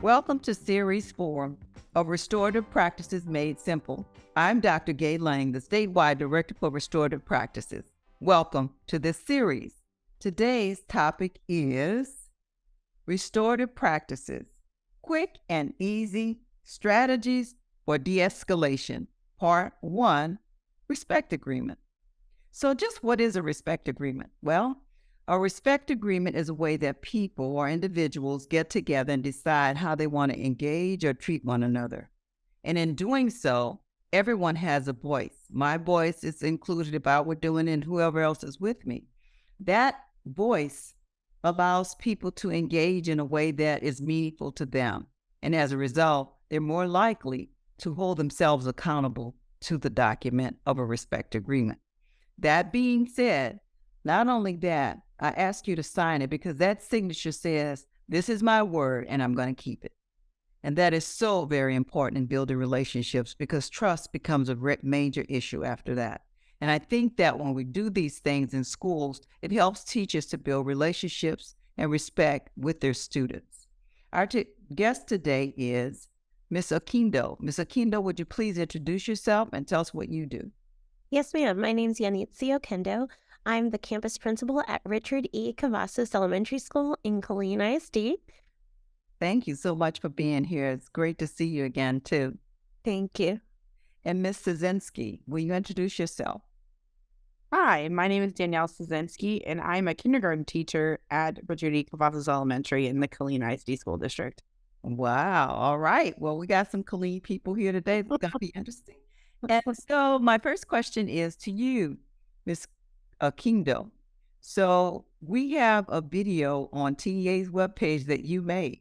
Welcome to Series 4 of Restorative Practices Made Simple. I'm Dr. Gaye Lang, the statewide Director for Restorative Practices. Welcome to this series. Today's topic is Restorative Practices, Quick and Easy Strategies for De-Escalation, Part 1, Respect Agreement. So just what is a respect agreement? Well, a respect agreement is a way that people or individuals get together and decide how they want to engage or treat one another. And in doing so, everyone has a voice. My voice is included about what we're doing and whoever else is with me. That voice allows people to engage in a way that is meaningful to them. And as a result, they're more likely to hold themselves accountable to the document of a respect agreement. That being said, not only that, I ask you to sign it because that signature says, this is my word and I'm going to keep it. And that is so very important in building relationships because trust becomes a major issue after that. And I think that when we do these things in schools, it helps teachers to build relationships and respect with their students. Our guest today is Ms. Oquendo. Ms. Oquendo, would you please introduce yourself and tell us what you do? Yes, ma'am. My name's Yanitzie Oquendo. I'm the campus principal at Richard E. Cavazos Elementary School in Killeen ISD. Thank you so much for being here. It's great to see you again, too. Thank you. And Ms. Czeszynsky, will you introduce yourself? Hi, my name is Danielle Czeszynsky, and I'm a kindergarten teacher at Richard E. Cavazos Elementary in the Killeen ISD School District. Wow. All right. Well, we got some Killeen people here today. It's going to be interesting. And so my first question is to you, Ms. Oquendo. So we have a video on TEA's webpage that you made.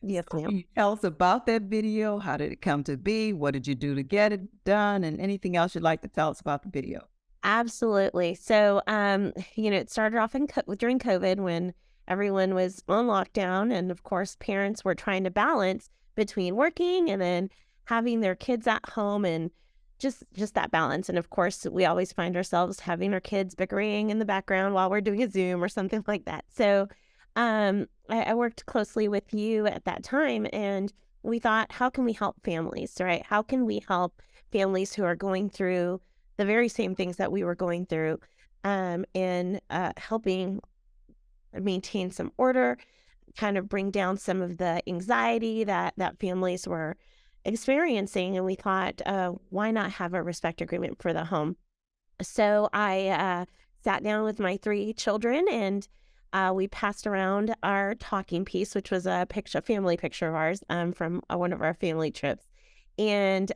Yes, ma'am. Can you tell us about that video? How did it come to be? What did you do to get it done? And anything else you'd like to tell us about the video? Absolutely. So, it started off during COVID when everyone was on lockdown. And of course, parents were trying to balance between working and then having their kids at home and just that balance. And of course, we always find ourselves having our kids bickering in the background while we're doing a Zoom or something like that. So I worked closely with you at that time, and we thought, how can we help families, right? How can we help families who are going through the very same things that we were going through, and helping maintain some order, kind of bring down some of the anxiety that families were experiencing. And we thought, why not have a respect agreement for the home? So I sat down with my 3 children, and we passed around our talking piece, which was a family picture of ours from one of our family trips. And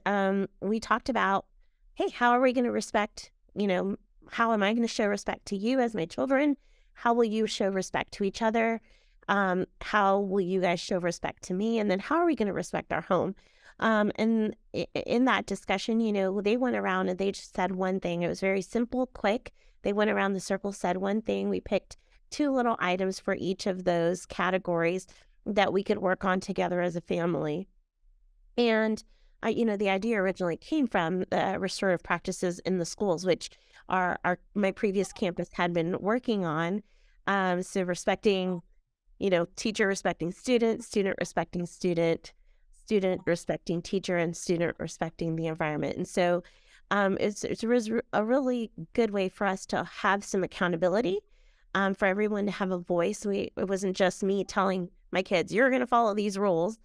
we talked about, hey, how are we going to respect, how am I going to show respect to you as my children? How will you show respect to each other? How will you guys show respect to me? And then how are we going to respect our home? And in that discussion, they went around and they just said one thing. It was very simple, quick. They went around the circle, said one thing. We picked 2 little items for each of those categories that we could work on together as a family. And, the idea originally came from the restorative practices in the schools, which my previous campus had been working on. So respecting, teacher respecting student, student respecting student, student respecting teacher, and student respecting the environment. And so it was a really good way for us to have some accountability, for everyone to have a voice. It wasn't just me telling my kids, you're going to follow these rules.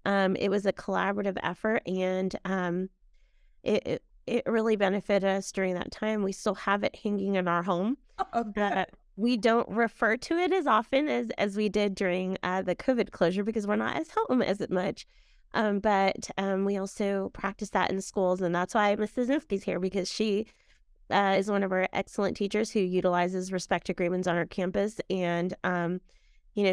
It was a collaborative effort, and it really benefited us during that time. We still have it hanging in our home. We don't refer to it as often as we did during the COVID closure because we're not as home as much. But we also practice that in schools, and that's why Mrs. Czeszynsky's here, because she is one of our excellent teachers who utilizes respect agreements on our campus, and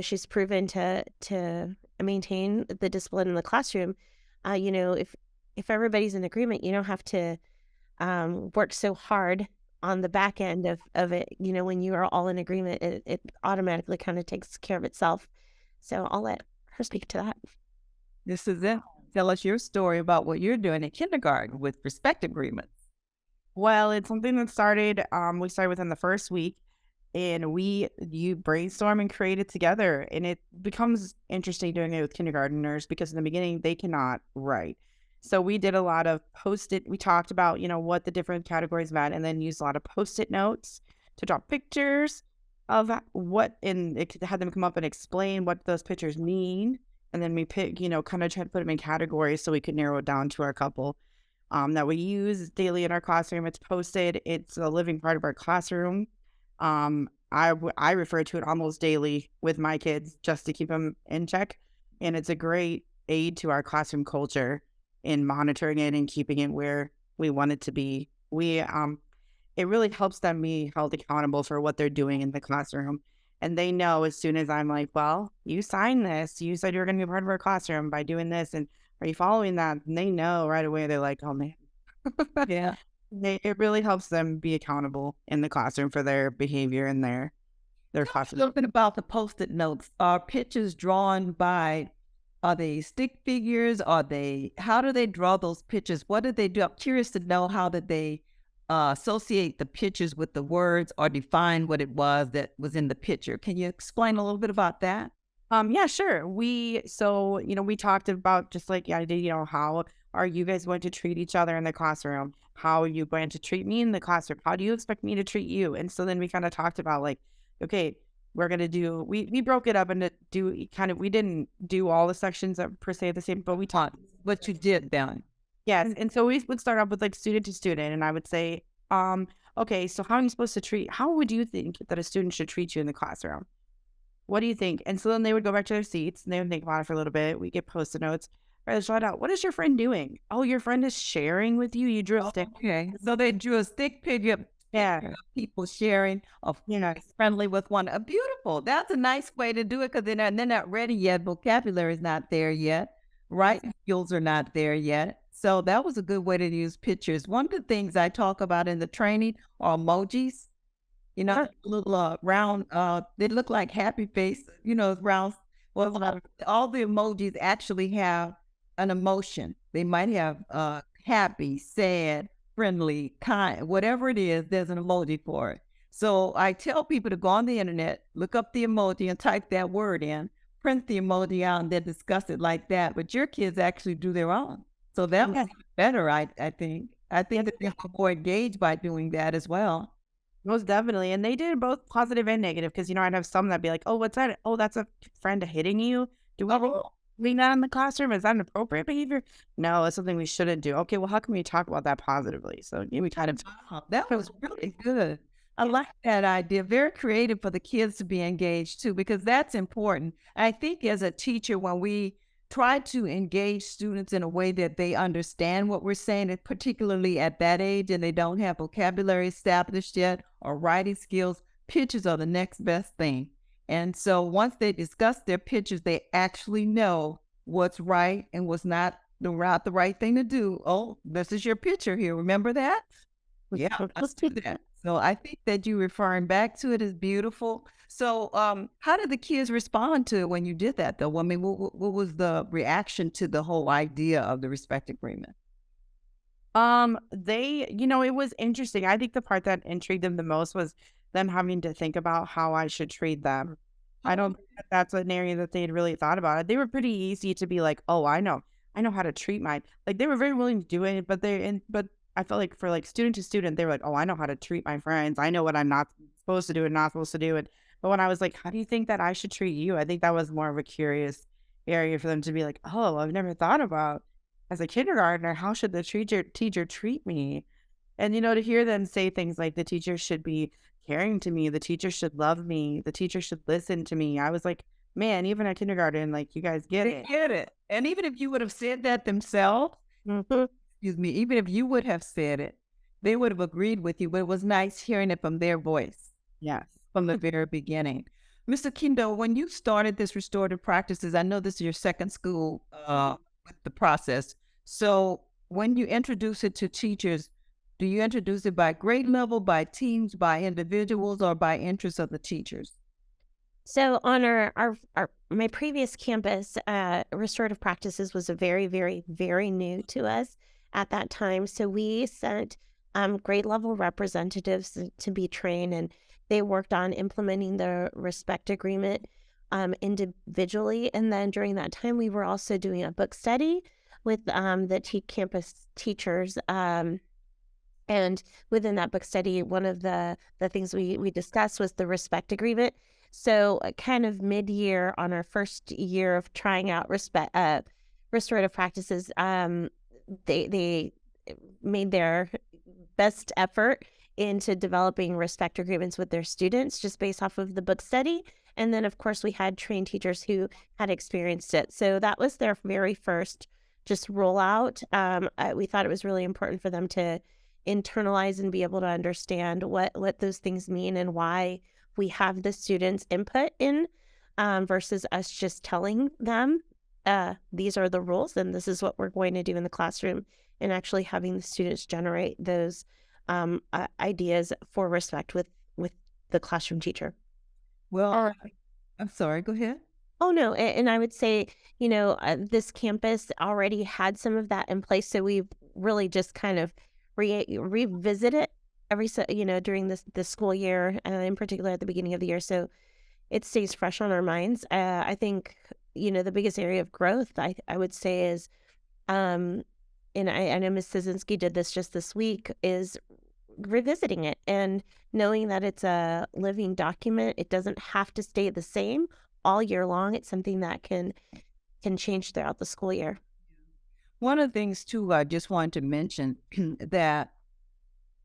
she's proven to maintain the discipline in the classroom. If everybody's in agreement, you don't have to work so hard on the back end of it. When you are all in agreement, it automatically kind of takes care of itself. So I'll let her speak to that. This is it. Tell us your story about what you're doing in kindergarten with respect agreements. Well, it's something that started, we started within the first week, and you brainstorm and create it together. And it becomes interesting doing it with kindergartners because in the beginning they cannot write. So we did a lot of post-it. We talked about, what the different categories meant, and then used a lot of post-it notes to draw pictures of what, and it had them come up and explain what those pictures mean. And then we pick, kind of try to put them in categories so we could narrow it down to our couple that we use daily in our classroom. It's posted. It's a living part of our classroom. I refer to it almost daily with my kids just to keep them in check. And it's a great aid to our classroom culture in monitoring it and keeping it where we want it to be. It really helps them be held accountable for what they're doing in the classroom. And they know as soon as I'm like, well, you signed this, you said you're going to be part of our classroom by doing this. And are you following that? And they know right away. They're like, oh man. Yeah. It really helps them be accountable in the classroom for their behavior and their Tell me a classroom. little bit about the Post-it notes. Are pictures drawn are they stick figures? How do they draw those pictures? What did they do? I'm curious to know how did they associate the pictures with the words or define what it was that was in the picture. Can you explain a little bit about that? Yeah, sure. We talked about just like I did, how are you guys going to treat each other in the classroom? How are you going to treat me in the classroom? How do you expect me to treat you? And so then we kind of talked about like, okay, we're gonna do we broke it up into we didn't do all the sections that per se the same, but we taught What you did then? yes. And so we would start off with like student to student, and I would say, okay, so how would you think that a student should treat you in the classroom? What do you think? And so then they would go back to their seats and they would think about it for a little bit. We get Post-it notes. Or they shout out, what is your friend doing? Oh, your friend is sharing with you. You drew a stick. Okay, so they drew a stick figure. Yeah. People sharing of friendly with one. Beautiful. That's a nice way to do it because they're not ready yet. Vocabulary is not there yet. Right? Skills are not there yet. So that was a good way to use pictures. One of the things I talk about in the training are emojis. Little round, they look like happy face, round. Well, all the emojis actually have an emotion. They might have happy, sad, friendly, kind, whatever it is, there's an emoji for it. So I tell people to go on the internet, look up the emoji and type that word in, print the emoji out and then discuss it like that. But your kids actually do their own. So that was better, I think. I think that they're more engaged by doing that as well. Most definitely. And they did both positive and negative because, I'd have some that'd be like, oh, what's that? Oh, that's a friend hitting you. Do we read that in the classroom? Is that an appropriate behavior? No, it's something we shouldn't do. Okay, well, how can we talk about that positively? So we kind of... That was really good. I like that idea. Very creative for the kids to be engaged too, because that's important. I think as a teacher, when we try to engage students in a way that they understand what we're saying, and particularly at that age and they don't have vocabulary established yet or writing skills, pictures are the next best thing. And so once they discuss their pictures, they actually know what's right and what's not the right thing to do. Oh, this is your picture here. Remember that? Yeah, let's do that. So I think that you referring back to it is beautiful. So how did the kids respond to it when you did that, though? I mean, what was the reaction to the whole idea of the respect agreement? It was interesting. I think the part that intrigued them the most was them having to think about how I should treat them. I don't think that's an area that they had really thought about it. They were pretty easy to be like, oh, I know how to treat mine. Like they were very willing to do it, but I felt like for like student to student, they were like, oh, I know how to treat my friends. I know what I'm not supposed to do and not supposed to do. But when I was like, how do you think that I should treat you? I think that was more of a curious area for them to be like, oh, I've never thought about as a kindergartner, how should the teacher treat me? And, to hear them say things like the teacher should be caring to me, the teacher should love me, the teacher should listen to me. I was like, man, even at kindergarten, like you guys get it. Get it. And even if you would have said that themselves, excuse me, even if you would have said it, they would have agreed with you. But it was nice hearing it from their voice. Yes. From the very beginning. Mr. Oquendo, when you started this restorative practices, I know this is your second school with the process. So when you introduce it to teachers, do you introduce it by grade level, by teams, by individuals, or by interest of the teachers? So on my previous campus, restorative practices was a very, very, very new to us at that time. So we sent grade level representatives to be trained, and they worked on implementing the respect agreement individually. And then during that time, we were also doing a book study with the campus teachers. And within that book study, one of the things we discussed was the respect agreement. So kind of mid-year on our first year of trying out restorative practices, they made their best effort into developing respect agreements with their students just based off of the book study. And then, of course, we had trained teachers who had experienced it. So that was their very first just rollout. We thought it was really important for them to internalize and be able to understand what those things mean and why we have the students' input in versus us just telling them these are the rules and this is what we're going to do in the classroom, and actually having the students generate those ideas for respect with the classroom teacher. Well, I'm sorry, go ahead. Oh, no. And I would say, this campus already had some of that in place. So we really just kind of revisit it during this school year, in particular at the beginning of the year. So it stays fresh on our minds. I think, the biggest area of growth, I would say is, and I know Ms. Czeszynsky did this just this week, is revisiting it and knowing that it's a living document. It doesn't have to stay the same all year long. It's something that can change throughout the school year. One of the things, too, I just wanted to mention that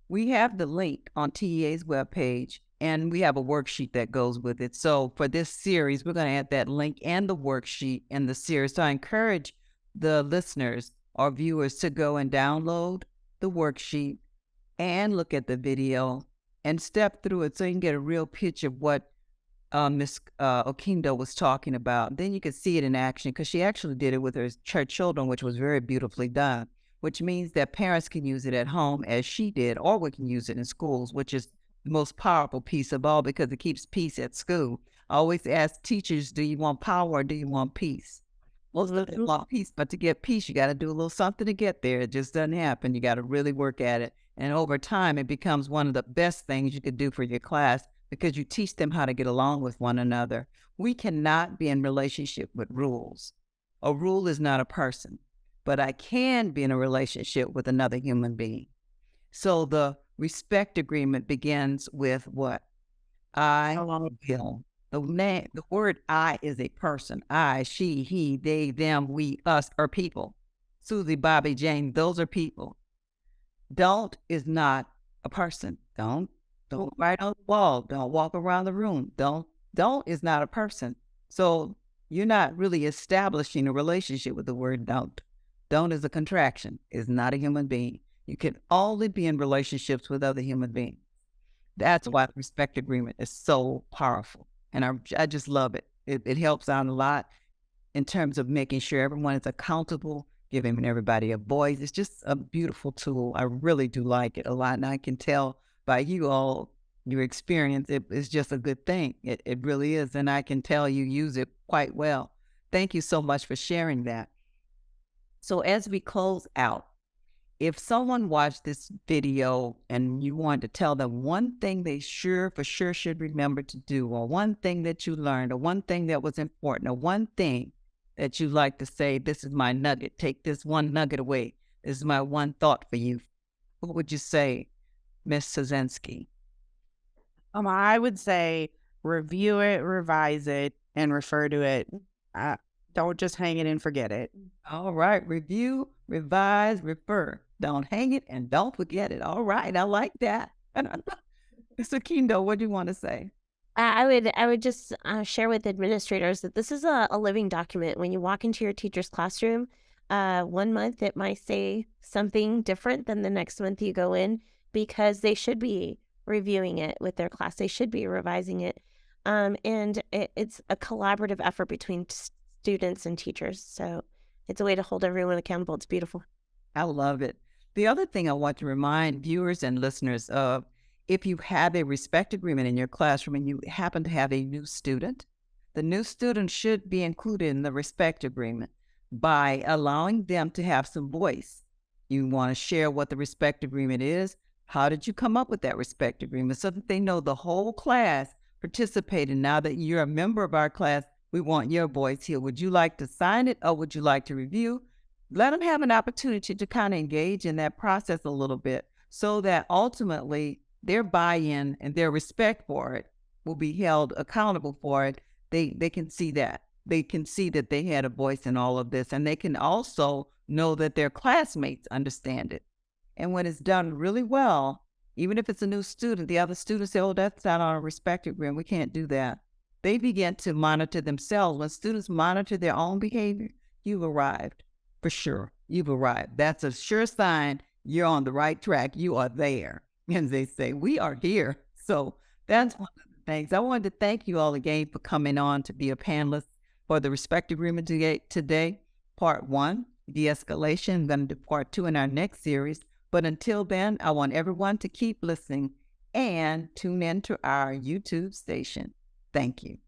we have the link on TEA's webpage, and we have a worksheet that goes with it. So for this series, we're going to add that link and the worksheet in the series. So I encourage the listeners or viewers to go and download the worksheet and look at the video and step through it so you can get a real picture of what Ms. Oquendo was talking about. Then you can see it in action, because she actually did it with her children, which was very beautifully done, which means that parents can use it at home as she did, or we can use it in schools, which is the most powerful piece of all, because it keeps peace at school. I always ask teachers, do you want power or do you want peace? Most of them want peace, but to get peace, you got to do a little something to get there. It just doesn't happen. You got to really work at it. And over time, it becomes one of the best things you could do for your class, because you teach them how to get along with one another. We cannot be in relationship with rules. A rule is not a person, but I can be in a relationship with another human being. So the respect agreement begins with what? I will. The word I is a person. I, she, he, they, them, we, us are people. Susie, Bobby, Jane, those are people. Don't is not a person. Don't write on the wall. Don't walk around the room. Don't is not a person. So you're not really establishing a relationship with the word don't. Don't is a contraction. Is not a human being. You can only be in relationships with other human beings. That's why the respect agreement is so powerful. And I just love it. It helps out a lot in terms of making sure everyone is accountable, giving everybody a voice. It's just a beautiful tool. I really do like it a lot. And I can tell by you all, your experience, it's just a good thing. It really is. And I can tell you use it quite well. Thank you so much for sharing that. So as we close out, if someone watched this video and you wanted to tell them one thing they for sure should remember to do, or one thing that you learned, or one thing that was important, or one thing that you like to say, this is my nugget, take this one nugget away, this is my one thought for you, what would you say, Ms. Czeszynsky? I would say review it, revise it, and refer to it. Don't just hang it and forget it. All right. Review, revise, refer. Don't hang it and don't forget it. All right. I like that. Ms. Oquendo, what do you want to say? I would just share with administrators that this is a living document. When you walk into your teacher's classroom, 1 month it might say something different than the next month you go in, because they should be reviewing it with their class. They should be revising it. And it's a collaborative effort between students and teachers. So it's a way to hold everyone accountable. It's beautiful. I love it. The other thing I want to remind viewers and listeners of, if you have a respect agreement in your classroom and you happen to have a new student, the new student should be included in the respect agreement by allowing them to have some voice. You want to share what the respect agreement is, How did you come up with that respect agreement? So that they know the whole class participated. Now that you're a member of our class, we want your voice here. Would you like to sign it or would you like to review? Let them have an opportunity to kind of engage in that process a little bit so that ultimately their buy-in and their respect for it will be held accountable for it. They can see that. They can see that they had a voice in all of this, and they can also know that their classmates understand it. And when it's done really well, even if it's a new student, the other students say, oh, that's not on a respect agreement. We can't do that. They begin to monitor themselves. When students monitor their own behavior, you've arrived. For sure, you've arrived. That's a sure sign you're on the right track. You are there. And they say, we are here. So that's one of the things. I wanted to thank you all again for coming on to be a panelist for the respect agreement today. Part 1, de-escalation. I'm going to do part 2 in our next series. But until then, I want everyone to keep listening and tune in to our YouTube station. Thank you.